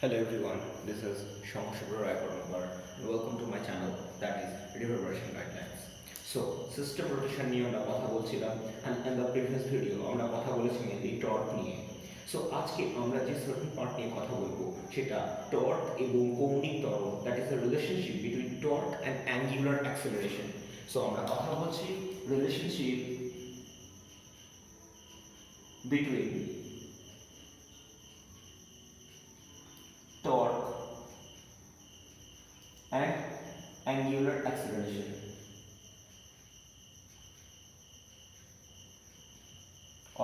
Hello everyone, this is Shamashabra Raikornagar and welcome to my channel that is Reverberation Guidelines. So, system rotation নিয়ে আমরা কথা বলছিলাম and in the previous video আমরা কথা বলেছি mainly torque নিয়ে. So আজকে আমরা যে certain part নিয়ে কথা বলবো সেটা torque এবং কৌণিক ত্বরণ, that is the relationship between torque and angular acceleration. So আমরা কথা বলছি relationship between torque and angular acceleration.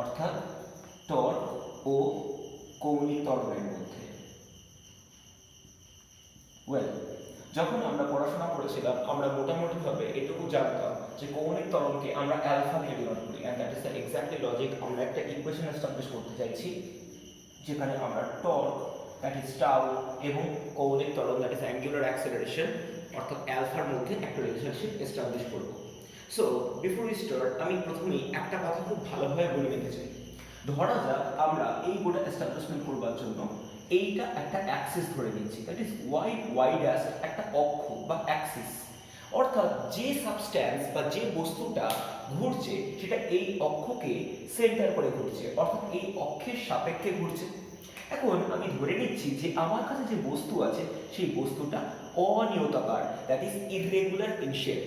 অর্থাৎ টর্ক ও কৌণিক ত্বরণের মধ্যে। যখন আমরা পড়াশোনা করেছিলাম আমরা মোটামুটিভাবে এটুকু জানতাম যে কৌণিক ত্বরণকে আমরা অ্যালফা দিয়ে ডিনোট করি, and that is the exactly logic আমরা একটা ইকুয়েশন এস্টাবলিশ করতে চাইছি যেখানে আমরা টর্ক that is tau এবং কৌণিক ত্বরণ that is angular acceleration অর্থাৎ অ্যালফার মধ্যে একটা রিলেশনশিপ এস্টাবলিশ করব। সো বিফোর উই স্টার্ট আমি প্রথমেই একটা কথা খুব ভালোভাবে বলে নিতে চাই। ধরা যাক আমরা এই গোটা এস্টাবলিশমেন্ট করবার জন্য এইটা একটা অ্যাক্সিস ধরে নিচ্ছি, দ্যাট ইজ ওয়াই ড্যাশ একটা অক্ষ বা অ্যাক্সিস, অর্থাৎ যে সাবস্ট্যান্স বা যে বস্তুটা ঘুরছে সেটা এই অক্ষকে সেন্টার করে ঘুরছে, অর্থাৎ এই অক্ষের সাপেক্ষে ঘুরছে। এখন আমি ধরে নিচ্ছি যে আমার কাছে যে বস্তু আছে সেই বস্তুটা অনিয়তাকার, that is irregular in shape.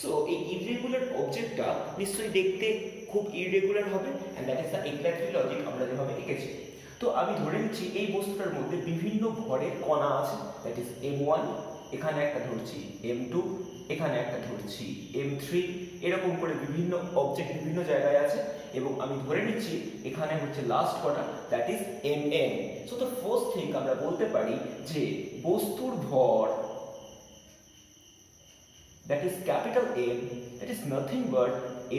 So এই ইররেগুলার অবজেক্টটা নিশ্চয়ই দেখতে খুব ইররেগুলার হবে, and that is the exactly logic আমরা যেভাবে এঁকেছি। তো আমি ধরে নিচ্ছি এই বস্তুটার মধ্যে বিভিন্ন ভরের কণা আছে, দ্যাট ইজ m1, এখানে একটা ধরছি m2, এখানে একটা ধরছি m3, এরকম করে বিভিন্ন অবজেক্ট বিভিন্ন জায়গায় আছে এবং আমি ধরে নিচ্ছি এখানে হচ্ছে লাস্ট কটা, that is mn। So the first thing আমরা বলতে পারি যে বস্তুর ভর that is capital M, that is nothing but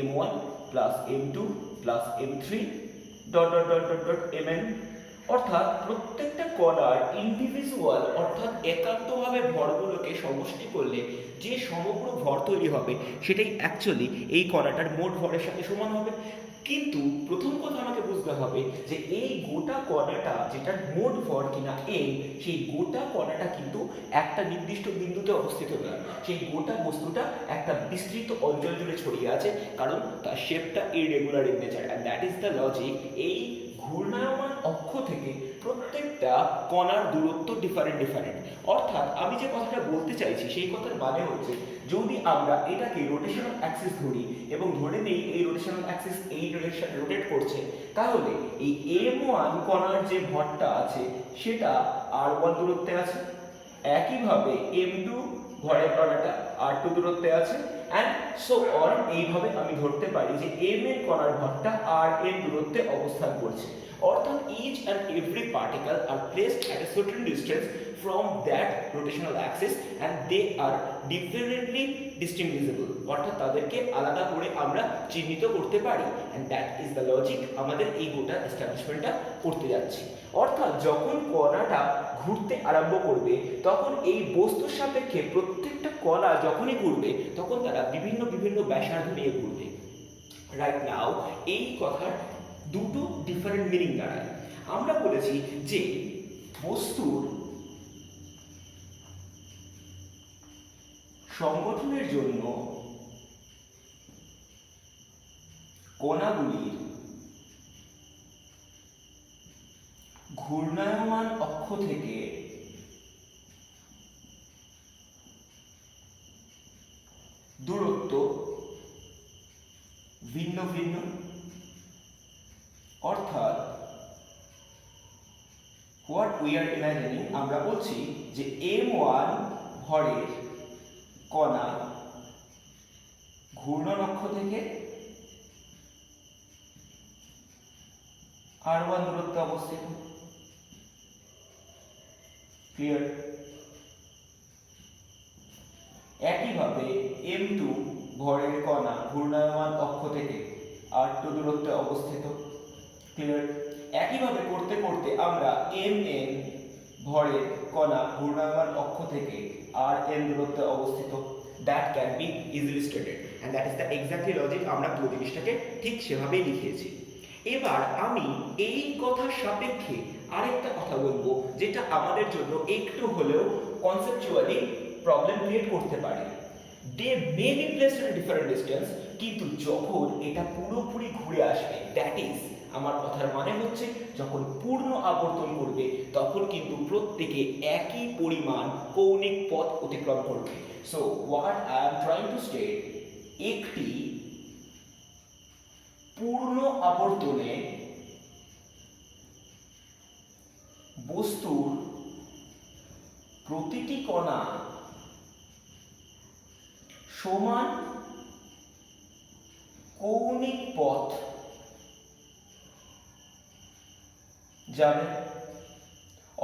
m1 plus m2 plus m3 dot dot dot dot dot mn, অর্থাৎ প্রত্যেকটা কণার ইন্ডিভিজুয়াল অর্থাৎ একান্তভাবে ভরগুলোকে সমষ্টি করলে যে সমগ্র ভর তৈরি হবে সেটাই অ্যাকচুয়ালি এই কণাটার মোট ভরের সাথে সমান হবে। কিন্তু প্রথম কথা আমাকে বুঝতে হবে যে এই গোটা কণাটা যেটার মোট ভর কিনা m, সেই গোটা কণাটা কিন্তু একটা নির্দিষ্ট বিন্দুতে অবস্থিত নয়, সেই গোটা বস্তুটা একটা বিস্তৃত অঞ্চল জুড়ে ছড়িয়ে আছে, কারণ তার শেপটা irregular in nature, and that is the logic. এই ঘূর্ণায়মান অক্ষ থেকে প্রত্যেকটা কণার দূরত্ব ডিফারেন্ট, অর্থাৎ আমি যে কথাটা বলতে চাইছি সেই কথার মানে হচ্ছে যদি আমরা এটাকে রোটেশনাল অ্যাক্সিস ধরি এবং ধরে নিই এই রোটেশনাল অ্যাক্সিস এই ডিরেকশন রোটেট করছে, তাহলে এই m1 কণার যে ভরটা আছে সেটা r1 দূরত্বে আছে, একইভাবে m2 ভরের কণাটা r2 দূরত্বে আছে, and so on। এইভাবে আমি ধরতে পারি যে m এর কণার ভরটা rn দূরত্বে অবস্থান করছে, অর্থাৎ each and every particle are placed at a certain distance from that rotational axis and they are differently distinguishable, অর্থাৎ তাদেরকে আলাদা করে আমরা চিহ্নিত করতে পারি, and that is the logic আমাদের এই গোটা এস্টাবলিশমেন্টটা করতে যাচ্ছি। অর্থাৎ যখন কণাটা ঘুরতে আরম্ভ করবে তখন এই বস্তুর সাপেক্ষে প্রত্যেকটা কণা যখনই ঘুরবে তখন তারা বিভিন্ন বিভিন্ন ব্যাসার্ধ নিয়ে ঘুরবে। রাইট নাও এই কথার দুটো ডিফারেন্ট মিনিং দাঁড়ায়। আমরা বলেছি যে বস্তুর সংগঠনের জন্য কণাগুলির ঘূর্ণায়মান অক্ষ থেকে দূরত্ব ভিন্ন ভিন্ন, অর্থাৎ হোয়াট উই আর ইমাজিনিং, আমরা বলছি যে m1 ভরের কণা ঘূর্ণন অক্ষ থেকে r1 দূরত্বে অবস্থিত। ক্লিয়ার? একইভাবে m2 ভরের কণা ঘূর্ণায়মান অক্ষ থেকে r2 দূরত্বে অবস্থিত। ক্লিয়ার? একইভাবে করতে করতে আমরা mn ভরের কণা ঘূর্ণায়মান অক্ষ থেকে rn দূরত্বে অবস্থিত। That can be easily stated and that is the exactly logic আমরা পুরো জিনিসটাকে ঠিক সেভাবেই লিখিয়েছি। এবার আমি এই কথার সাপেক্ষে আরেকটা কথা বলবো, যেটা আমাদের জন্য একটু হলেও কনসেপচুয়ালি প্রবলেম ক্রিয়েট করতে পারে। They may be placed at different distance, কিন্তু যখন এটা পুরোপুরি ঘুরে আসবে, দ্যাট ইজ, আমার কথার মানে হচ্ছে যখন পূর্ণ আবর্তন করবে তখন কিন্তু প্রত্যেকে একই পরিমাণ কৌণিক পথ অতিক্রম করবে। So what I am trying to state, একটি পূর্ণ আবর্তনে বস্তুর প্রতিটি কণা সমান কৌণিক পথ যাবে।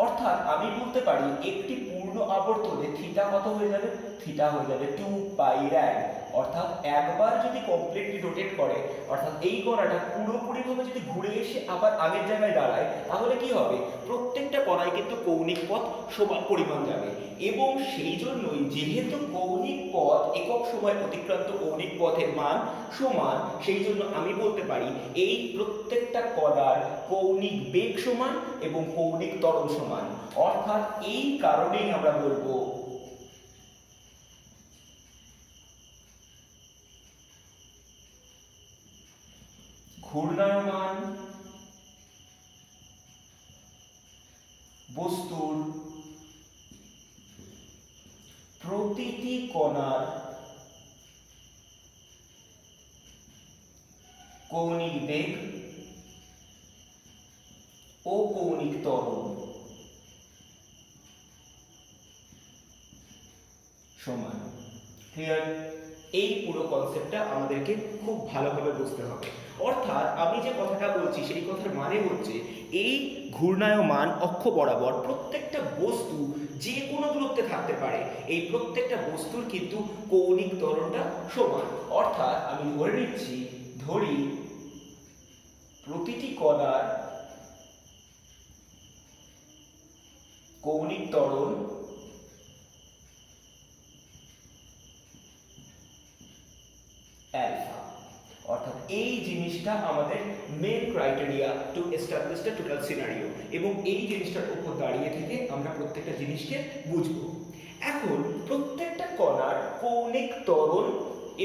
অর্থাৎ আমি বলতে পারি একটি পূর্ণ আবর্তনে থিটা কত হয়ে যাবে, থিটা হয়ে যাবে 2 পাই র‍্যাড। অর্থাৎ একবার যদি কমপ্লিটলি রোটেট করে, অর্থাৎ এই কণাটা পুরোপুরিভাবে যদি ঘুরে এসে আবার আগের জায়গায় দাঁড়ায়, তাহলে কি হবে, প্রত্যেকটা কণায় কিন্তু কৌণিক পথ সমান পরিমাণ যাবে। এবং সেই জন্যই যেহেতু কৌণিক পথ একক সময় অতিক্রান্ত কৌণিক পথের মান সমান, সেই জন্য আমি বলতে পারি এই প্রত্যেকটা কণার কৌণিক বেগ সমান এবং কৌণিক ত্বরণ সমান। অর্থাৎ এই কারণেই আমরা বলবো ঘূর্ণায়মান বস্তুর প্রতিটি কণার কৌণিক বেগ ও কৌণিক ত্বরণ সমান। ক্লিয়ার? এই পুরো কনসেপ্টটা আমাদেরকে খুব ভালোভাবে বুঝতে হবে। অর্থাৎ আমি যে কথাটা বলছি সেই কথার মানে হচ্ছে এই ঘূর্ণায়মান অক্ষ বরাবর প্রত্যেকটা বস্তু যে কোনো দূরত্বে থাকতে পারে, এই প্রত্যেকটা বস্তুর কিন্তু কৌণিক ত্বরণটা সমান। অর্থাৎ আমি ধরে নিচ্ছি, ধরি প্রতিটি কণার কৌণিক ত্বরণ অ্যালফা। অর্থাৎ এই জিনিসটা আমাদের main criteria to establish the total scenario, এবং এই জিনিসটার উপর দাঁড়িয়ে থেকে আমরা প্রত্যেকটা জিনিসকে বুঝবো। এখন প্রত্যেকটা কণার কৌণিক ত্বরণ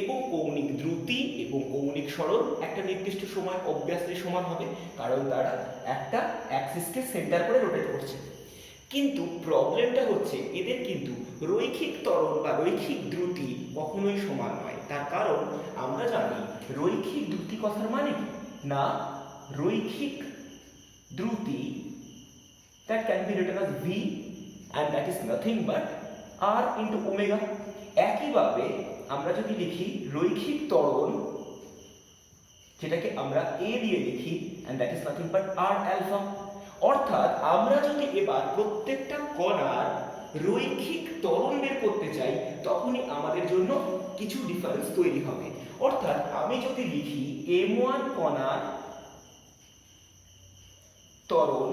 এবং কৌণিক দ্রুতি এবং কৌণিক সরণ একটা নির্দিষ্ট সময় অবভিয়াসলি সমান হবে, কারণ তারা একটা অ্যাক্সিসকে সেন্টার করে রোটেট করছে। কিন্তু প্রবলেমটা হচ্ছে এদের কিন্তু রৈখিক ত্বরণ বা রৈখিক দ্রুতি কখনোই সমান নয়। তার কারণ আমরা জানি রৈখিক দ্রুতি কথার মানে কি না, রৈখিক দ্রুতি that can be written as v and that is nothing but r into omega। একইভাবে আমরা যদি লিখি রৈখিক ত্বরণ, যেটাকে আমরা a দিয়ে লিখি and that is nothing but r alpha। অর্থাৎ আমরা যদি এবার প্রত্যেকটা কণার রৈখিক ত্বরণ বের করতে চাই, তখনই আমাদের জন্য কিছু ডিফারেন্স তৈরি হবে। অর্থাৎ আমি যদি লিখি m1 কণার ত্বরণ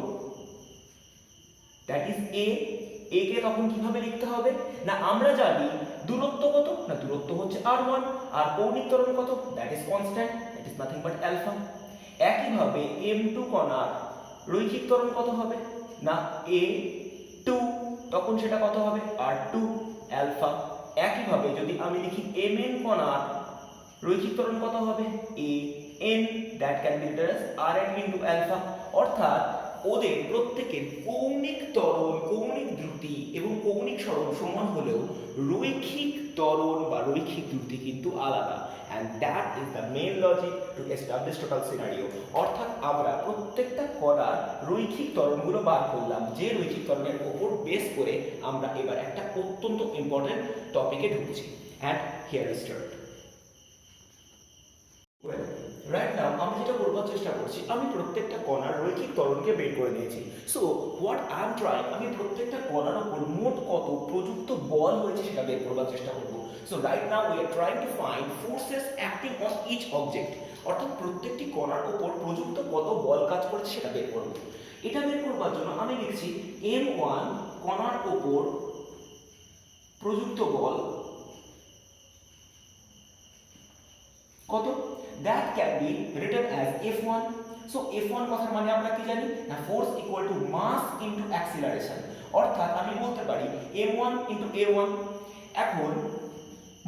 দ্যাট ইজ a, কে তখন কিভাবে লিখতে হবে না, আমরা জানি দূরত্ব কত না, দূরত্ব হচ্ছে r1, আর কৌণিক ত্বরণ কত, that is constant, that is nothing but alpha. একইভাবে m2 কণার রৈখিক ত্বরণ কত হবে না a2, তখন সেটা কত হবে r2 আলফা। একইভাবে যদি আমি লিখি mn কণার রৈখিক ত্বরণ কত হবে an, that can be written as rn into alpha. অর্থাৎ ওদের প্রত্যেকের কৌণিক ত্বরণ, কৌণিক দ্রুতি এবং কৌণিক সরণ সমান হলেও রৈখিক ত্বরণ বা রৈখিক দ্রুতি কিন্তু আলাদা। and that is the main logic to establish total scenario। অর্থাৎ আমরা প্রত্যেকটা কণার রৈখিক ত্বরণগুলো বার করলাম, যে রৈখিক ত্বরণের উপর বেস করে আমরা এবার একটা অত্যন্ত ইম্পর্টেন্ট টপিকে ঢুকছি। and here is start। Right now আমি যেটা করবার চেষ্টা করছি, আমি প্রত্যেকটা কণার রৈখিক ত্বরণকে বের করে নিয়েছি। So what I am trying, আমি প্রত্যেকটা কণার উপর মোট কত প্রযুক্ত বল হয়েছে সেটা বের করবার চেষ্টা করব। So right now we are trying to find forces acting on each object. অর্থাৎ প্রত্যেকটি কণার উপর প্রযুক্ত কত বল কাজ করছে সেটা বের করব। এটা বের করবার জন্য আমি লিখছি m1 কণার উপর প্রযুক্ত বল কত, that can be written as F1 so F1 কথার মানে আমরা কি জানি না force equal to mass into acceleration, অর্থাৎ আমি বলতে পারি m1 ইনটু a1। এখন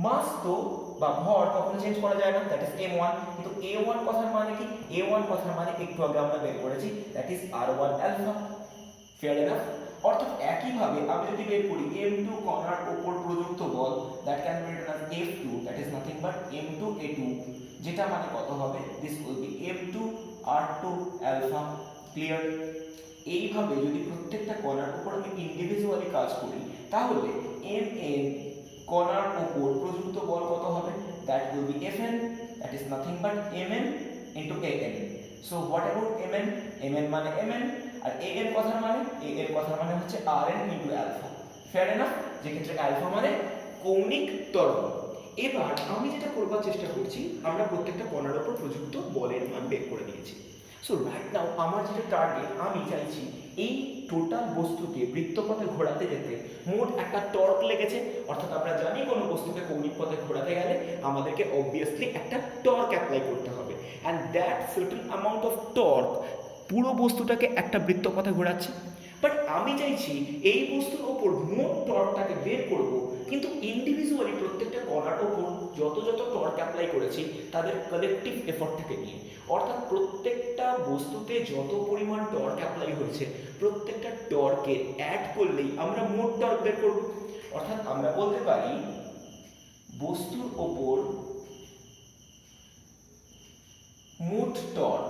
মাস তো বা ভর কখনো চেঞ্জ করা যায় না, দ্যাট ইজ m1, কিন্তু a1 কথার মানে কি, a1 কথার মানে একটু আগে আমরা বের করেছি, that is r1 alpha. Fair enough. অর্থাৎ একইভাবে আমি যদি বের করি m2 কণার উপর প্রযুক্ত বল, that can be written as f2, that is nothing but m2 a2, যেটা মানে কত হবে, this will be m2 r2 alpha. Clear? এইভাবে যদি প্রত্যেকটা কণার উপর আমি ইন্ডিভিজুয়ালি কাজ করি তাহলে mn কণার উপর প্রযুক্ত বল কত হবে, that will be fn, that is nothing but mn into an। So what about mn? mn মানে mn, আর an কথার মানে হচ্ছে rn into alpha. Fair enough? যে ক্ষেত্রে আলফা মানে কৌণিক ত্বরণ। এবার আমি যেটা করবার চেষ্টা করছি, আমরা প্রত্যেকটা কণার উপর প্রযুক্ত বলের মান বের করে নিয়েছি। সো রাইট নাও আমার যেটা টার্গেট, আমি চাইছি এই টোটাল বস্তুকে বৃত্তপথে ঘোরাতে যেতে মোট একটা টর্ক লেগেছে, অর্থাৎ আমরা জানি কোনো বস্তুকে কৌণিক পথে ঘোরাতে গেলে আমাদেরকে অবভিয়াসলি একটা টর্ক অ্যাপ্লাই করতে হবে, and that certain amount of torque পুরো বস্তুটাকে একটা বৃত্তপথে ঘোরাচ্ছে। বাট আমি চাইছি এই বস্তুর ওপর মোট টর্কটাকে বের করব, কিন্তু ইন্ডিভিজুয়ালি প্রত্যেকটা কণার ওপর যত যত টর্ক অ্যাপ্লাই করেছি তাদের কালেকটিভ এফর্টটাকে নিয়ে, অর্থাৎ প্রত্যেকটা বস্তুতে যত পরিমাণ টর্ক অ্যাপ্লাই হয়েছে প্রত্যেকটা টর্কে অ্যাড করলেই আমরা মোট টর্ক বের করব। অর্থাৎ আমরা বলতে পারি বস্তুর ওপর মোট টর্ক,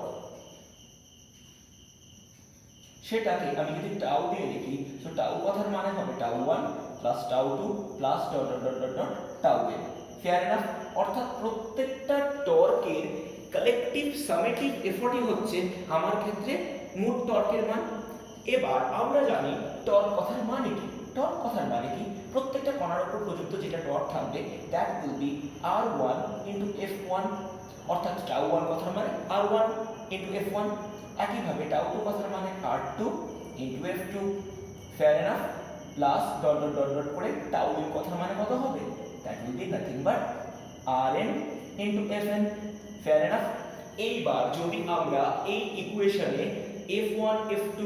সেটাকে আমি যদি টাউ দিয়ে লিখি, সো টাউ কথার মানে হবে tau 1 plus tau 2 plus dot dot dot dot dot tau n। Fair enough? অর্থাৎ প্রত্যেকটা টর্কের কালেকটিভ সামেটিভ এফর্টই হচ্ছে আমার ক্ষেত্রে মোট টর্কের মান। এবার আমরা জানি টর্ক কথার মানে কি। টর্ক কথার মানে কি, প্রত্যেকটা কণার উপর প্রযুক্ত যেটা টর্ক থাকবে that will B r1 into f1, অর্থাৎ টাউ 1 কথার মানে r1 ইনটু f1, একইভাবে টাউ 2 কথার মানে r2 into f2। Fair enough? Plus dot dot dot dot করে টাউ n কথার মানে কত হবে, that will B nothing but rn into fn। Fair enough? এইবার যদি আমরা এই ইকুয়েশনে f1 f2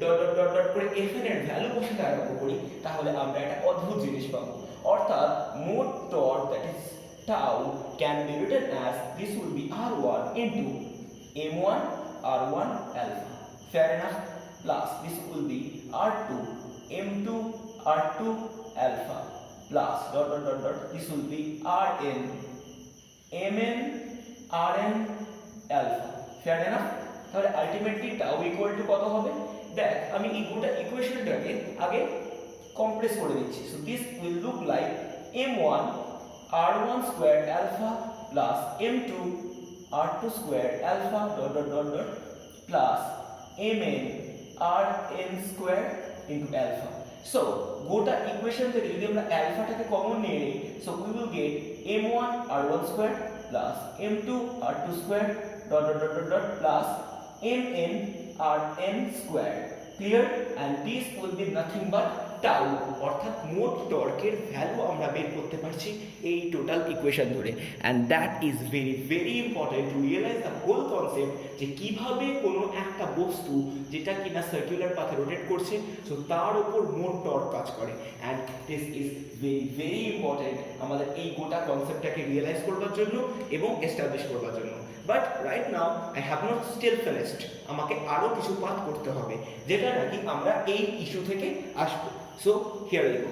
dot dot dot dot করে fn এর ভ্যালু বসাতে আরম্ভ করি তাহলে আমরা একটা অদ্ভুত জিনিস পাবো, অর্থাৎ মোট torque that is tau can be written as this will be r1 into m1 r1 alpha. Fair enough? Plus this will be r2 m2 r2 alpha plus dot dot dot dot this will be rn mn rn alpha. Fair enough? তাহলে ultimately tau equal to কত হবে, দেখ আমি এই গোটা ইকুয়েশনটাকে আগে compress করে দিচ্ছি। So this will look like m1 r1 squared alpha plus m2 r2 squared alpha dot dot dot dot plus mn rn squared into alpha. So গোটা ইকুয়েশন থেকে যদি আমরা আলফাটাকে কমন নিয়ে নিই, so we will get m1 r1 squared plus m2 r2 squared dot dot dot dot dot plus mn rn squared. Clear? And this will be nothing but tau, অর্থাৎ মোট টর্কের value আমরা বের করতে পারছি এই টোটাল ইকুয়েশন ধরে। And that is very very important to realize the whole concept, যে কিভাবে কোনো একটা বস্তু যেটা কিনা সার্কুলার পাথে রোটেট করছে সো তার উপর মোট টর্ক কাজ করে। And this is very very important আমাদের এই গোটা কনসেপ্টটাকে রিয়েলাইজ করবার জন্য এবং এস্টাবলিশ করবার জন্য। But right now I have not still finished, আমাকে আরও কিছু পাঠ করতে হবে যেটা নাকি আমরা এই ইস্যু থেকে আসবো। So here we go.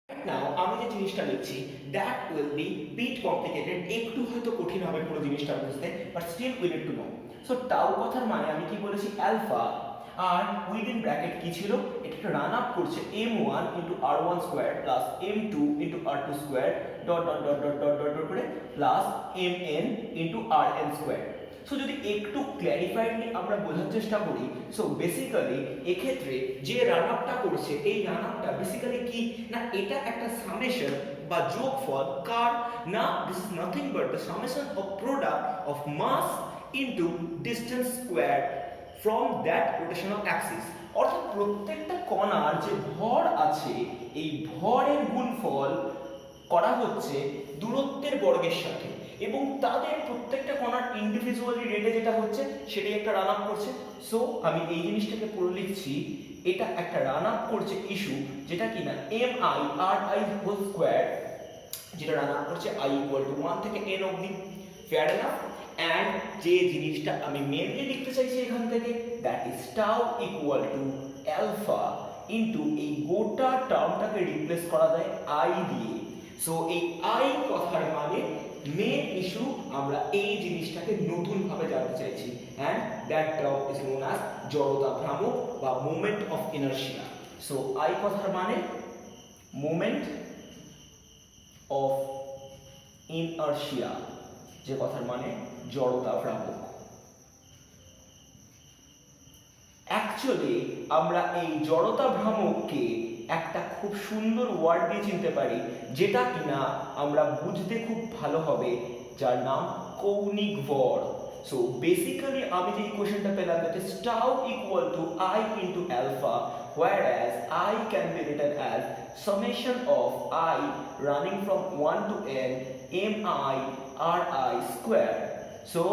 Right now আমি যে জিনিসটা লিখছি that will be bit complicated, একটু হয়তো কঠিন হবে পুরো জিনিসটা বুঝতে, but still we need to know. So tau কথার মানে আমি কি বলেছি আলফা, আর উইদিন ব্র্যাকেট কি ছিল, এটা রান আপ করছে m1 into r1 squared plus m2 into r2 squared dot dot dot dot dot dot করে plus mn into rn squared. So যদি একটু ক্ল্যারিফাইডলি আমরা বোঝার চেষ্টা করি, সো বেসিক্যালি এক্ষেত্রে যে রান আপটা করছে এই রান আপটা বেসিক্যালি কি না, এটা একটা সামেশন বা যোগফল কার না, this is nothing but the summation of product of mass into distance square from that rotational axis. অর্থাৎ প্রত্যেকটা কণার যে ভর আছে এই ভরের গুণফল করা হচ্ছে দূরত্বের বর্গের সাথে। এবং তাদের প্রত্যেকটা কণার ইন্ডিভিজুয়ালি রেটে যেটা হচ্ছে সেটাই একটা রান আপ করছে। সো আমি এই জিনিসটাকে পুরো লিখছি, এটা একটা রান আপ করছে ইস্যু যেটা কিনা MI/RI² যেটা রান আপ করছে I = 1 থেকে n অবধি। Fair enough. অ্যান্ড যে জিনিসটা আমি মেনলি লিখতে চাইছি এখান থেকে, that is tau equal two alpha into এই গোটা টার্মটাকে রিপ্লেস করা যায় আই দিয়ে। সো এই আই কথার মানে মেন ইস্যু, আমরা এই জিনিসটাকে নতুন ভাবে জানতে চাইছি, and that term is known as জড়তা ভ্রামক বা moment of inertia. So I কথার মানে মোমেন্ট অফ ইনারশিয়া, যে কথার মানে জড়তা ভ্রামক। অ্যাকচুয়ালি আমরা এই জড়তা ভ্রামককে একটা খুব সুন্দর ওয়ার্ড দিয়ে চিনতে পারি, যেটা কিনা আমরা বুঝতে খুব ভালো হবে, যার নাম কৌণিক ভর। সো বেসিক্যালি আমি যে ইকুয়েশনটা পেলাম, that is tau equal to I into alpha, whereas I can be written as summation of I running from 1 to n MI/RI². So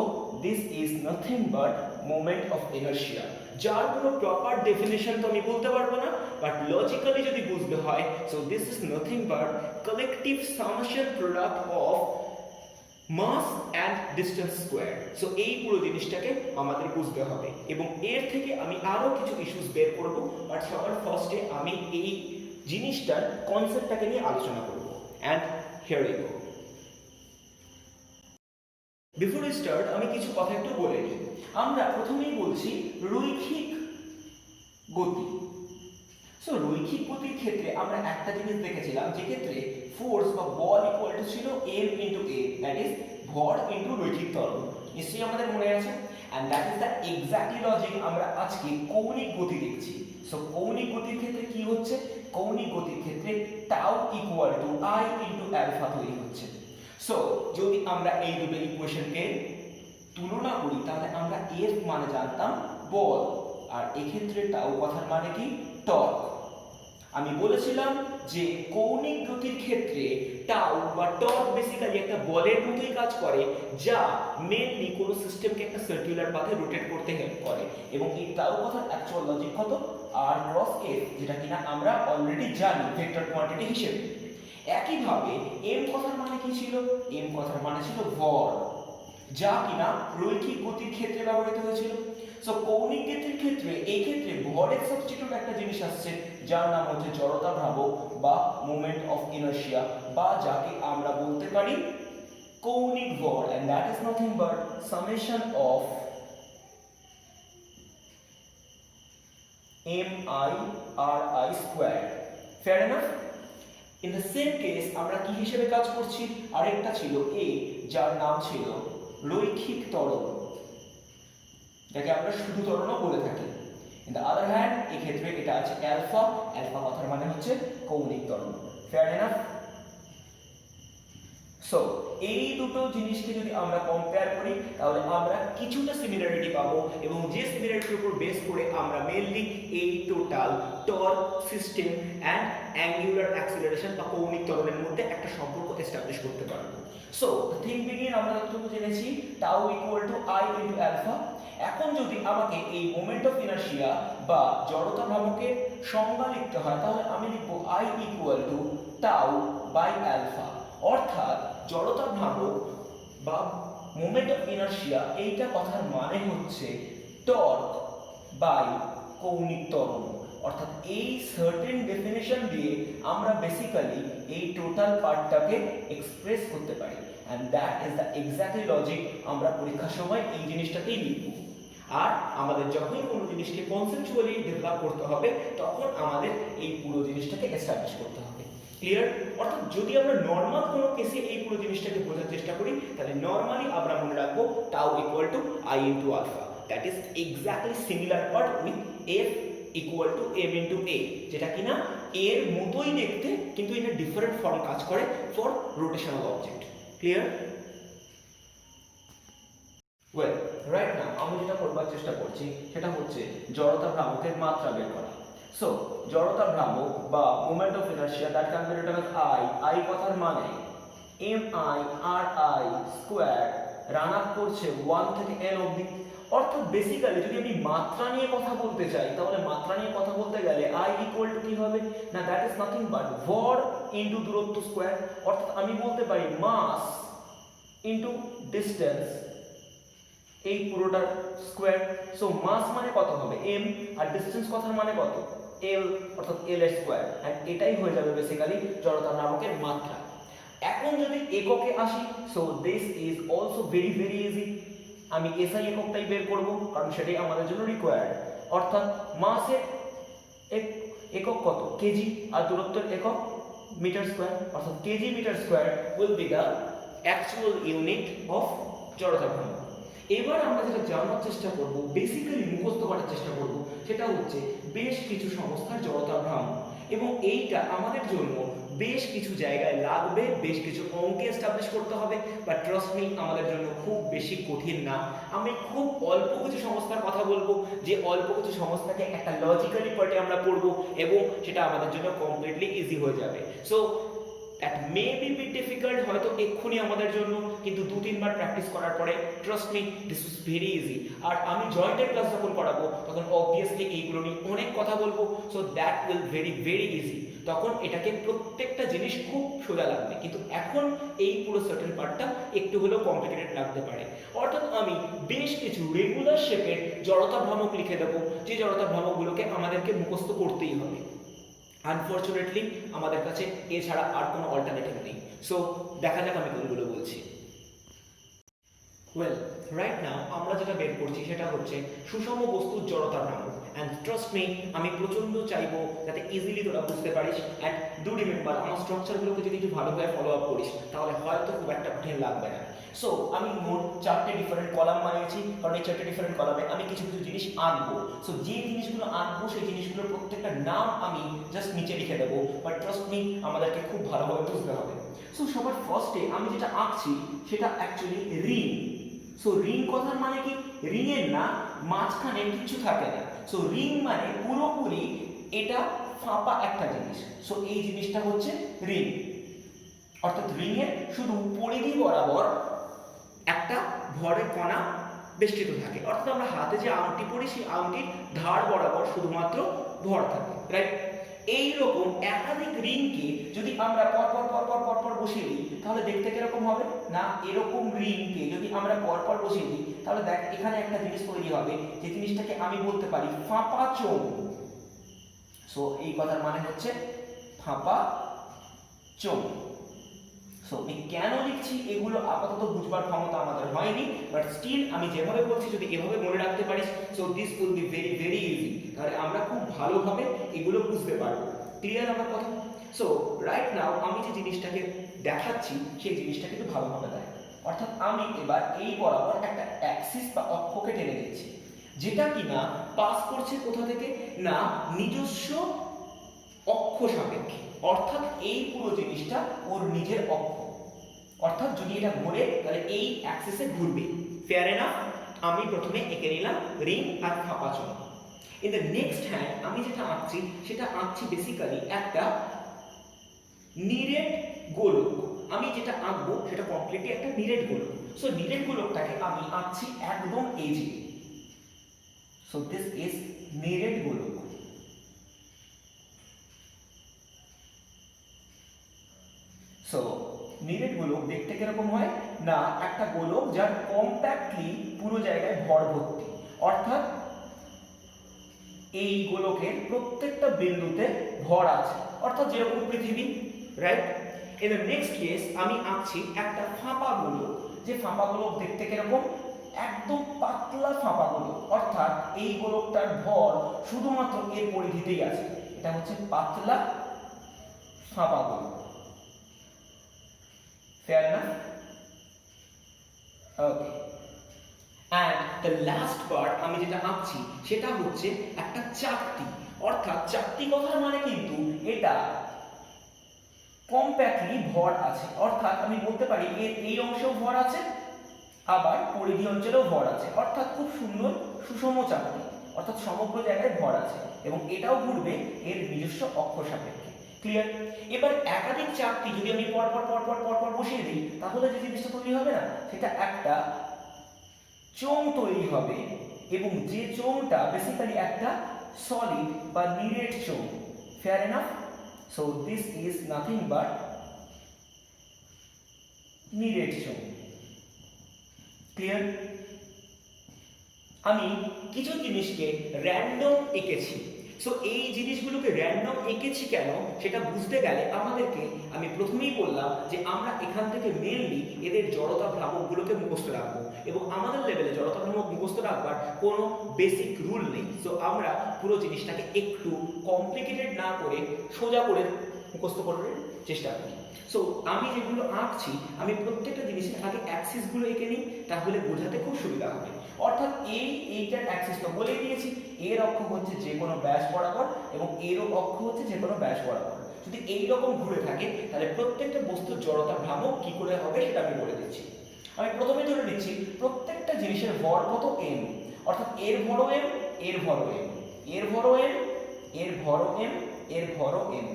this is nothing but moment of inertia, যার কোনো proper definition তো আমি বলতে পারবো না, but logically যদি বুঝতে হয়, so this is nothing but collective summation product of mass and distance square. So এই পুরো জিনিসটাকে আমাদের বুঝতে হবে, এবং এর থেকে আমি আরো কিছু ইস্যুস বের করব, বাট সবার ফার্স্টে আমি এই জিনিসটার কনসেপ্টটাকে নিয়ে আলোচনা করব। And here we go. Before we start আমি কিছু কথা একটু বলে নিই। আমরা প্রথমেই বলছি রৈখিক গতি। সো রৈখিক গতির ক্ষেত্রে আমরা একটা জিনিস দেখেছিলাম, যে ক্ষেত্রে ফোর্স বা বল ইকুয়াল টু ছিল m into a, that is ভর ইনটু রৈখিক ত্বরণ। নিশ্চয়ই আমাদের মনে আছে, and that is the exactly logic আমরা আজকে কৌণিক গতি দেখছি। সো কৌণিক গতির ক্ষেত্রে কি হচ্ছে, কৌণিক গতির ক্ষেত্রে tau equal to I into alpha তৈরি হচ্ছে। সো যদি আমরা এই দুটো ইকুয়েশনকে তুলনা করি, তাহলে আমরা এর মানে জানতাম বল, আর এক্ষেত্রে টাউ কথার মানে কি, টর্ক। আমি বলেছিলাম যে কৌণিক গতির ক্ষেত্রে টাউ বা টর্ক বেসিক্যালি একটা বলের মতোই কাজ করে, যা মেনলি কোনো সিস্টেমকে একটা সার্কুলার পাথে রোটেট করতে হেল্প করে। এবং এই টাউ কথার অ্যাকচুয়াল লজিক কত, r ক্রস f, যেটা কিনা আমরা অলরেডি জানি ভেক্টর কোয়ান্টিটি হিসেবে। একইভাবে m কথার মানে কি ছিল, m কথার মানে ছিল ভর, যা কিনা রৈখিক গতির ক্ষেত্রে ব্যবহৃত হয়েছিল। সো কৌণিক গতির ক্ষেত্রে এই ক্ষেত্রে ভরের সাবস্টিটিউট একটা জিনিস আসছে, যার নাম হচ্ছে জড়তা ভ্রামক বা মোমেন্ট অফ ইনারশিয়া, বা যাকে আমরা বলতে পারি কৌণিক ভর, and that is nothing but summation of MI/RI²। Fair enough. In the same case আমরা কি হিসেবে কাজ করছি, আরেকটা ছিল a, যার নাম ছিল রৈখিক ত্বরণ, যাকে আমরা শুধু ত্বরণও বলে থাকি। ইন দ্য আদার হ্যান্ড এই ক্ষেত্রে এটা আছে অ্যালফা, অ্যালফা কথার মানে হচ্ছে কৌণিক ত্বরণ। Fair enough. সো এই দুটো জিনিসকে যদি আমরা কম্পেয়ার করি, তাহলে আমরা কিছুটা সিমিলারিটি পাবো, এবং যে সিমিলারিটির উপর বেস করে আমরা মেইনলি এই total torque system and angular acceleration বা কৌণিক ত্বরণের মধ্যে একটা সম্পর্ক এস্টাবলিশ করতে পারবো। সো থিং বিগিন আমরা যতটুকু জেনেছি, tau equal to I into alpha. এখন যদি আমাকে এই মোমেন্ট অফ ইনারশিয়া বা জড়তা ভ্রামকের সংজ্ঞা লিখতে হয়, তাহলে আমি লিখব I equal to tau by alpha. অর্থাৎ জড়তা ভ্রামক বা মোমেন্ট অফ ইনারশিয়া, এইটা কথার মানে হচ্ছে টর্ক বাই কৌণিক ত্বরণ। অর্থাৎ এই সার্টেন ডেফিনেশন দিয়ে আমরা বেসিক্যালি এই টোটাল পার্টটাকে এক্সপ্রেস করতে পারি, and that is the exactly logic আমরা পরীক্ষার সময় এই জিনিসটাকেই লিখব। আর আমাদের যখনই কোনো জিনিসকে কনসেপচুয়ালি ডেভেলপ করতে হবে, তখন আমাদের এই পুরো জিনিসটাকে এস্টাবলিশ করতে হবে। ক্লিয়ার? অর্থাৎ যদি আমরা নর্মাল কোনো কেসে এই পুরো জিনিসটাকে বোঝার চেষ্টা করি, তাহলে নর্মালি আমরা মনে রাখবো tau equal to I into alpha, that is exactly similar part with f equal to m into a, যেটা কিনা এর মতোই দেখতে, কিন্তু ইন এ ডিফারেন্ট ফর্ম কাজ করে for rotational object. Clear? Well, right now আমি যেটা করবার চেষ্টা করছি সেটা হচ্ছে জড়তা ভ্রামকের মাত্রা বের করা। সো জড়তা ভ্রামক বা moment of inertia, that can be written as I কথার মানে MI স্কোয়ার রান আপ করছে 1 থেকে n অবধি। অর্থাৎ বেসিক্যালি যদি আমি মাত্রা নিয়ে কথা বলতে চাই, তাহলে মাত্রা নিয়ে কথা বলতে গেলে I ইকুয়াল টু কি হবে না, দ্যাট ইজ নাথিং বাট ভর ইনটু দূরত্ব স্কোয়ার। অর্থাৎ আমি বলতে পারি মাস ইনটু ডিসটেন্স, এই পুরোটার স্কোয়ার। সো মাস মানে কত হবে m, আর ডিসটেন্স কথার মানে কত l, অর্থাৎ l এর স্কোয়ার। এন্ড এটাই হয়ে যাবে বেসিক্যালি জড়তা ভ্রামকের মাত্রা। এখন যদি এককে আসি, so this is also very very easy. আমি এসআই এককটাই বের করব, কারণ সেটাই আমাদের জন্য রিকোয়ার্ড। অর্থাৎ মাসের একক কত, কেজি, আর দূরত্বের একক মিটার স্কোয়ার। অর্থাৎ KG metre square will be the actual unit of জড়তা ভ্রামক। এবার আমরা যেটা জানার চেষ্টা করব, বেসিক্যালি মুখস্থ করার চেষ্টা করব, সেটা হচ্ছে বেশ কিছু সংস্থার জড়তা ভ্রামক, এবং এইটা আমাদের জন্য বেশ কিছু জায়গায় লাগবে, বেশ কিছু অঙ্কে এস্টাবলিশ করতে হবে। বাট ট্রাস্ট মি, আমাদের জন্য খুব বেশি কঠিন না। আমি খুব অল্প কিছু সংস্থার কথা বলবো, যে অল্প কিছু সংস্থাকে একটা লজিক্যালি পার্টে আমরা পড়বো, এবং সেটা আমাদের জন্য কমপ্লিটলি ইজি হয়ে যাবে। So that may be bit difficult হয়তো এক্ষুনি আমাদের জন্য, কিন্তু 2-3 বার প্র্যাকটিস করার পরে trust me this is very easy. আর আমি জয়েন্টেড ক্লাস যখন করাবো তখন অবভিয়াসলি এইগুলো নিয়ে অনেক কথা বলবো, so that will very very easy. তখন এটাকে প্রত্যেকটা জিনিস খুব সোজা লাগবে, কিন্তু এখন এই পুরো সার্টেন পার্টটা একটু হলেও কমপ্লিকেটেড লাগতে পারে। অর্থাৎ আমি বেশ কিছু রেগুলার শেপের জড়তা ভ্রামক লিখে দেবো, যে জড়তা ভ্রামকগুলোকে আমাদেরকে মুখস্থ করতেই হবে। আনফরচুনেটলি আমাদের কাছে এছাড়া আর কোনো অল্টারনেটিভ নেই। সো দেখা যাক আমি কোনগুলো বলছি। ওয়েল, রাইট নাও আমরা যেটা বের করছি সেটা হচ্ছে সুষম বস্তুর জড়তা ভ্রামক। অ্যান্ড ট্রাস্ট মি, আমি প্রচন্ড চাইবো যাতে ইজিলি তোরা বুঝতে পারিস। অ্যান্ড ডু রিমেম্বার, আমার স্ট্রাকচারগুলোকে যদি একটু ভালোভাবে ফলো আপ করিস তাহলে হয়তো খুব একটা কঠিন লাগবে না। সো আমি মোট 4টে ডিফারেন্ট কলাম বানিয়েছি, কারণ এই 4টে ডিফারেন্ট কলামে আমি কিছু কিছু জিনিস আঁকবো। সো যে জিনিসগুলো আঁকবো সেই জিনিসগুলোর প্রত্যেকটা নাম আমি জাস্ট নিচে লিখে দেবো, বাট ট্রাস্ট মি আমাদেরকে খুব ভালোভাবে বুঝতে হবে। সো সবার ফার্স্টে আমি যেটা আঁকছি সেটা অ্যাকচুয়ালি রিং। সো রিং কথার মানে কি, রিং এর না মাঝখানে কিছু থাকে না। সো রিং মানে পুরোপুরি এটা ফাঁপা একটা জিনিস। সো এই জিনিসটা হচ্ছে রিং। অর্থাৎ রিং এর শুধু পরিধি বরাবর একটা ভরের কণা বেষ্টিত থাকে। অর্থাৎ আমরা হাতে যে আংটি পরি সেই আংটির ধার বরাবর শুধুমাত্র ভর থাকে, রাইট? এইরকম একাধিক রিংকে যদি আমরা পরপর বসিয়ে দিই তাহলে দেখতে কিরকম হবে না, এরকম রিংকে যদি আমরা পরপর বসিয়ে দিই তাহলে দেখ এখানে একটা জিনিস তৈরি হবে, যে জিনিসটাকে আমি বলতে পারি ফাঁপা চোঙ। সো এই কথার মানে হচ্ছে ফাঁপা চোঙ। সো আমি কেন লিখছি এগুলো আপাতত বুঝবার ক্ষমতা আমাদের হয়নি, বাট স্টিল আমি যেভাবে বলছি যদি এভাবে মনে রাখতে পারিস, so this will be very very easy. তাহলে আমরা খুব ভালোভাবে এগুলো বুঝতে পারবো। ক্লিয়ার আমার কথা? সো রাইট নাও আমি যে জিনিসটাকে দেখাচ্ছি সেই জিনিসটা কিন্তু ভালোভাবে দেখ। অর্থাৎ আমি এবার এই বরাবর একটা অ্যাক্সিস বা অক্ষকে টেনে দিচ্ছি, যেটা কিনা পাস করছে কোথা থেকে না নিজস্ব অক্ষ সাপেক্ষে। অর্থাৎ এই পুরো জিনিসটা ওর নিজের অক্ষ। অর্থাৎ যদি এটা ঘুরে তাহলে এই অ্যাক্সিসে ঘুরবে। Fair enough? আমি প্রথমে এঁকে নিলাম রিং আর ফাঁপা চোঙ। ইন দ্য নেক্সট হ্যান্ড আমি যেটা আঁকছি সেটা আঁকছি বেসিক্যালি একটা নিরেট গোলক। আমি যেটা আঁকবো সেটা কমপ্লিটলি একটা নিরেট গোলক। সো নিরেট গোলকটাকে আমি আঁকছি একদম এজে। সো দিস ইজ নিরেট গোলক। সো নিরেট গোলক দেখতে কিরকম হয় না, একটা গোলক যার কম্প্যাক্টলি পুরো জায়গায় ভর ভর্তি। অর্থাৎ এই গোলকের প্রত্যেকটা বিন্দুতে ভর আছে, অর্থাৎ যেরকম পৃথিবী, right? In the next case আমি আঁকছি একটা ফাঁপা গোলক। যে ফাঁপা গোলক দেখতে কিরকম, একদম পাতলা ফাঁপা গোলক। অর্থাৎ এই গোলকটার ভর শুধুমাত্র এর পরিধিতেই আছে। এটা হচ্ছে পাতলা ফাঁপা গোলক। Fair enough? Okay. And the last part আমি যেটা আঁকছি সেটা হচ্ছে একটা চাকতি। অর্থাৎ চাকতি কথার মানে কিন্তু এটা কম্প্যাক্টলি ভর আছে। অর্থাৎ আমি বলতে পারি এর এই অংশেও ভর আছে, আবার পরিধি অঞ্চলেও ভর আছে। অর্থাৎ খুব সুন্দর সুষম চাকতি। অর্থাৎ সমগ্র জায়গায় ভর আছে, এবং এটাও ঘুরবে এর নিজস্ব অক্ষ সাপেক্ষে। ক্লিয়ার? এবার একাধিক চাকতি যদি আমি পর পর বসিয়ে দিই তাহলে যে জিনিসটা তৈরি হবে না সেটা একটা চোঙ তৈরি হবে, এবং যে চোঙটা বেসিক্যালি একটা সলিড বা নিরেট চোঙ। Fair enough? So this is nothing but নিরেট চোঙ। ক্লিয়ার? আমি কিছু জিনিসকে র্যান্ডম এঁকেছি। সো এই জিনিসগুলোকে র্যান্ডম এঁকেছি কেন সেটা বুঝতে গেলে আমাদেরকে, আমি প্রথমেই বললাম যে আমরা এখান থেকে মেনলি এদের জড়তা ভ্রামকগুলোকে মুখস্থ রাখবো, এবং আমাদের লেভেলে জড়তা ভ্রামক মুখস্থ রাখবার কোনো বেসিক রুল নেই। সো আমরা পুরো জিনিসটাকে একটু কমপ্লিকেটেড না করে সোজা করে মুখস্থ করার চেষ্টা করি। সো আমি যেগুলো আঁকছি আমি প্রত্যেকটা জিনিসের আগে অ্যাক্সিসগুলো এঁকে নিই, তাহলে বোঝাতে খুব সুবিধা হবে। অর্থাৎ এইটার অ্যাক্সিস তো বলে দিয়েছি, এর অক্ষ হচ্ছে যে কোনো ব্যাস বরাবর এবং এরও অক্ষ হচ্ছে যে কোনো ব্যাস বরাবর। যদি এইরকম ঘুরে থাকে তাহলে প্রত্যেকটা বস্তুর জড়তা ভ্রামক কি করে হবে সেটা আমি বলে দিচ্ছি। আমি প্রথমে ধরে নিচ্ছি প্রত্যেকটা জিনিসের ভর কত m, অর্থাৎ এর ভরও m, এর ভরও m, এর ভরও m, এর ভরও m, এর ভরও m,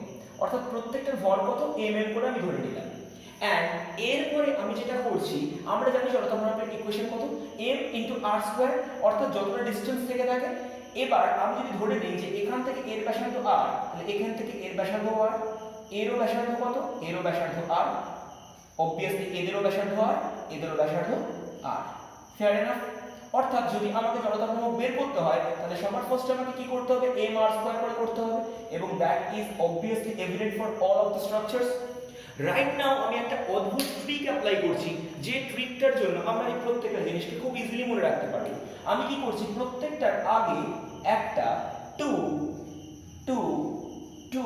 অর্থাৎ প্রত্যেকটার ভর কত m করে আমি ধরে নিলাম। এন্ড এরপরে আমি যেটা করছি, আমরা জানি জড়তা ভ্রামকের ইকুয়েশন কত, m ইনটু r স্কয়ার, অর্থাৎ যতটা ডিসটেন্স থেকে থাকে। এবার আমি যদি ধরে নিই যে এখান থেকে এর ব্যাসার্ধ r, তাহলে এখান থেকে এর ব্যাসার্ধ r, এরও ব্যাসার্ধ কত, এরও ব্যাসার্ধ r, অবভিয়াসলি এদেরও ব্যাসার্ধ r, এদেরও ব্যাসার্ধ r। Fair enough? অর্থাৎ যদি আমাকে জড়তা ভ্রামক বের করতে হয় তাহলে সবার ফার্স্ট আমাকে কি করতে হবে, mr স্কয়ার করে করতে হবে, এবং that is obviously evident for all of the structures. Right now আমি একটা অদ্ভুত ট্রিক অ্যাপ্লাই করছি, যে ট্রিকটার জন্য আমরা এই প্রত্যেকটা জিনিসকে খুব ইজিলি মনে রাখতে পারি। আমি কি করছি, প্রত্যেকটার আগে একটা 2 2 2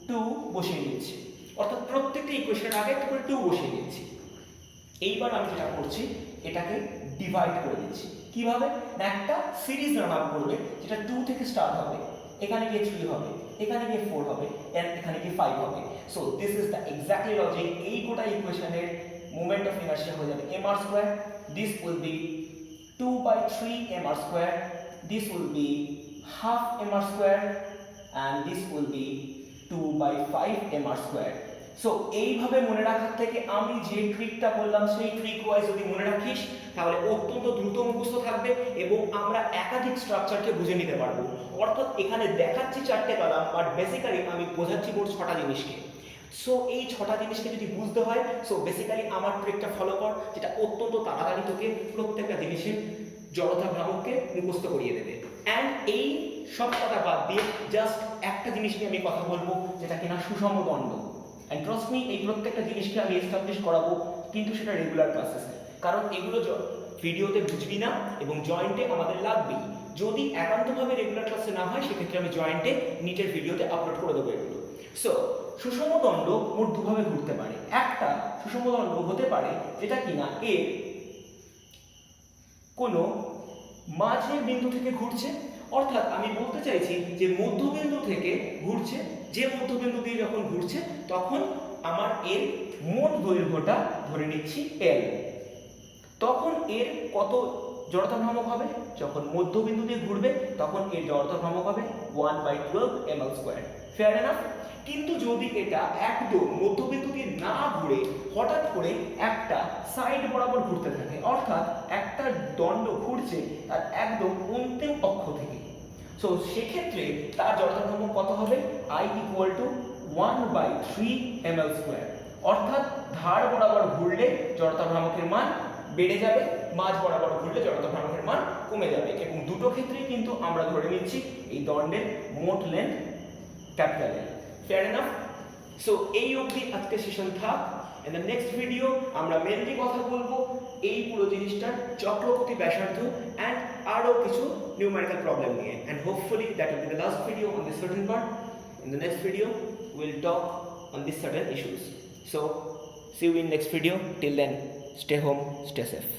2 বসিয়ে নিচ্ছি, অর্থাৎ প্রত্যেকটা ইকুয়েশনের আগে একটা করে 2 বসিয়ে নিচ্ছি। এইবার আমি যেটা করছি এটাকে ডিভাইড করে দিচ্ছি। কিভাবে না, একটা সিরিজ রান আপ করবে যেটা 2 থেকে স্টার্ট হবে, এখানে গিয়ে 3 হবে, এখানে গিয়ে 4 হবে, এন্ড এখানে গিয়ে 5 হবে। So this is the exactly logic. এই গোটা ইকুয়েশনের মোমেন্ট অফ ইনার্শিয়া হয়ে যাবে mr square, this will B 2/3 mr square, this will B half mr square, and this will be 2/5 mr square. So এইভাবে মনে রাখার থেকে আমি যে ট্রিকটা বললাম সেই ট্রিক ওয়াইজ যদি মনে রাখিস তাহলে অত্যন্ত দ্রুত মুখস্থ থাকবে এবং আমরা একাধিক স্ট্রাকচারকে বুঝে নিতে পারবো। অর্থাৎ এখানে দেখাচ্ছি 4টে কলাম, বাট বেসিক্যালি আমি বোঝাচ্ছি মোট 6টা জিনিসকে। সো এই 6টা জিনিসকে যদি বুঝতে হয়, সো বেসিক্যালি আমার ট্রিকটা ফলো কর, যেটা অত্যন্ত তাড়াতাড়ি তোকে প্রত্যেকটা জিনিসের জড়তা ভ্রামককে মুখস্থ করিয়ে দেবে। অ্যান্ড এই সব কথা বাদ দিয়ে জাস্ট একটা জিনিস নিয়ে আমি কথা বলবো, যেটা কিনা সুষম দণ্ড। অ্যান্ড ট্রাস্ট মি, এই প্রত্যেকটা জিনিসকে আমি এস্টাবলিশ করাবো, কিন্তু সেটা রেগুলার ক্লাসেসে, কারণ এগুলো ভিডিওতে বুঝবি না এবং জয়েন্টে আমাদের লাগবেই। যদি একান্তভাবে রেগুলার ক্লাসে না হয় সেক্ষেত্রে আমি জয়েন্টে নিটের ভিডিওতে আপলোড করে দেবো এগুলো। সো সুষম দণ্ড মোট দুভাবে ঘুরতে পারে। একটা সুষম দণ্ড হতে পারে যেটা কিনা এর কোনো মাঝের বিন্দু থেকে ঘুরছে, অর্থাৎ আমি বলতে চাইছি যে মধ্যবিন্দু থেকে ঘুরছে, যে মধ্যবিন্দু দিয়ে যখন ঘুরছে তখন আমার এর মোট দৈর্ঘ্যটা ধরে নিচ্ছি l, তখন এর কত জড়তা ভ্রামক হবে, যখন মধ্যবিন্দু দিয়ে ঘুরবে তখন এর জড়তা ভ্রামক হবে 1/12 ml স্কয়ার। Fair enough? কিন্তু যদি এটা একদম মধ্যবিন্দু দিয়ে না ঘুরে হঠাৎ করে একটা সাইড বরাবর ঘুরতে থাকে, অর্থাৎ একটা দণ্ড ঘুরছে তার একদম অন্তিম অক্ষ থেকে, সো সেক্ষেত্রে তার জড়তা ভ্রামক কত হবে, I = 1/3 ml স্কয়ার। অর্থাৎ ধার বরাবর ঘুরলে জড়তা ভ্রামকের মান বেড়ে যাবে, মাঝ বরাবর ঘুরলে জড়তা ভ্রামকের মান কমে যাবে, এবং দুটো ক্ষেত্রেই কিন্তু আমরা ধরে নিচ্ছি এই দণ্ডের মোট length capital L। Fair enough? So এই অবধি আজকে সেশন থাক। ইন দ্য নেক্সট ভিডিও আমরা মেনলি কথা বলবো এই পুরো জিনিসটার চক্রপতি ব্যাসার্ধ এন্ড আরো কিছু নিউমেরিক্যাল প্রবলেম নিয়ে, and hopefully that will be the last video on this certain part. In the next video will talk on these certain issues. So see you in next video. Till then, stay home, stay safe.